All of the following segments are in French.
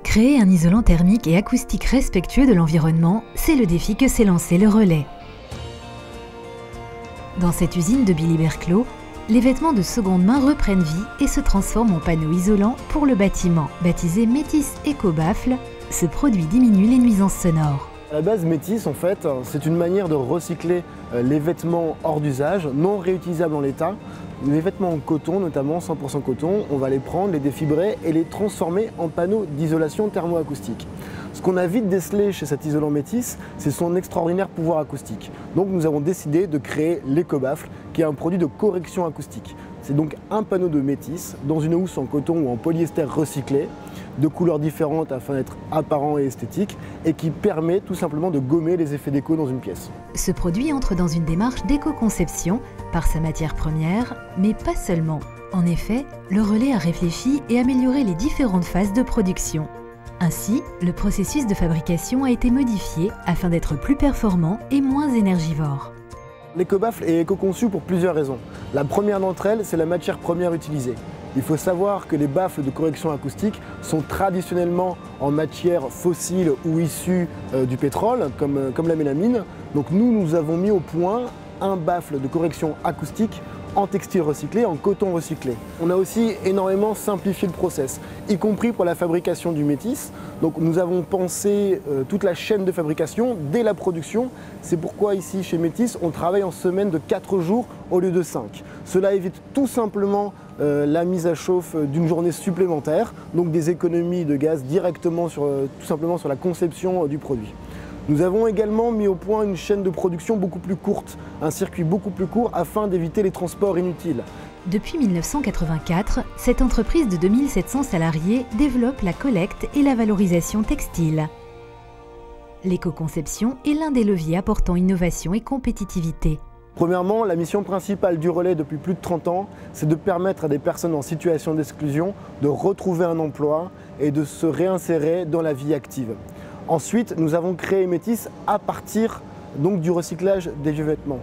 Créer un isolant thermique et acoustique respectueux de l'environnement, c'est le défi que s'est lancé le Relais. Dans cette usine de Billy-Berclos, les vêtements de seconde main reprennent vie et se transforment en panneaux isolants pour le bâtiment. Baptisé Métis Eco-Baffle, ce produit diminue les nuisances sonores. À la base, Métis, en fait, c'est une manière de recycler les vêtements hors d'usage, non réutilisables en l'état. Les vêtements en coton, notamment 100% coton, on va les prendre, les défibrer et les transformer en panneaux d'isolation thermoacoustique. Ce qu'on a vite décelé chez cet isolant Métis, c'est son extraordinaire pouvoir acoustique. Donc nous avons décidé de créer l'Eco-Baffle, qui est un produit de correction acoustique. C'est donc un panneau de Métis dans une housse en coton ou en polyester recyclé, de couleurs différentes afin d'être apparent et esthétique, et qui permet tout simplement de gommer les effets d'écho dans une pièce. Ce produit entre dans une démarche d'éco-conception par sa matière première, mais pas seulement. En effet, le Relais a réfléchi et amélioré les différentes phases de production. Ainsi, le processus de fabrication a été modifié afin d'être plus performant et moins énergivore. L'Eco-Baffle est éco-conçu pour plusieurs raisons. La première d'entre elles, c'est la matière première utilisée. Il faut savoir que les baffles de correction acoustique sont traditionnellement en matière fossile ou issue du pétrole, comme la mélamine. Donc nous avons mis au point un baffle de correction acoustique en textile recyclé, en coton recyclé. On a aussi énormément simplifié le process, y compris pour la fabrication du Métis. Donc nous avons pensé toute la chaîne de fabrication dès la production. C'est pourquoi ici chez Métis, on travaille en semaine de 4 jours au lieu de 5. Cela évite tout simplement la mise à chauffe d'une journée supplémentaire, donc des économies de gaz directement tout simplement sur la conception du produit. Nous avons également mis au point une chaîne de production beaucoup plus courte, un circuit beaucoup plus court afin d'éviter les transports inutiles. Depuis 1984, cette entreprise de 2700 salariés développe la collecte et la valorisation textile. L'éco-conception est l'un des leviers apportant innovation et compétitivité. Premièrement, la mission principale du Relais depuis plus de 30 ans, c'est de permettre à des personnes en situation d'exclusion de retrouver un emploi et de se réinsérer dans la vie active. Ensuite, nous avons créé Métis à partir donc, du recyclage des vieux vêtements.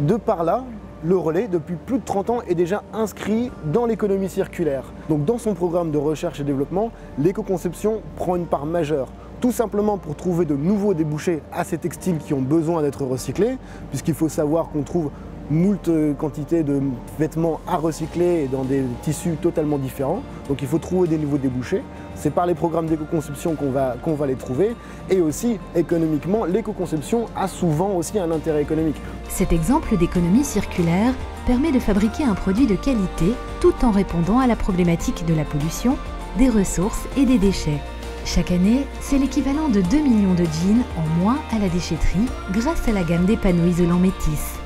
De par là, le Relais, depuis plus de 30 ans, est déjà inscrit dans l'économie circulaire. Donc dans son programme de recherche et développement, l'éco-conception prend une part majeure. Tout simplement pour trouver de nouveaux débouchés à ces textiles qui ont besoin d'être recyclés, puisqu'il faut savoir qu'on trouve moult quantités de vêtements à recycler dans des tissus totalement différents. Donc il faut trouver des nouveaux débouchés. C'est par les programmes d'éco-conception qu'on va les trouver. Et aussi, économiquement, l'éco-conception a souvent aussi un intérêt économique. Cet exemple d'économie circulaire permet de fabriquer un produit de qualité tout en répondant à la problématique de la pollution, des ressources et des déchets. Chaque année, c'est l'équivalent de 2 millions de jeans en moins à la déchetterie grâce à la gamme des panneaux isolants Métis.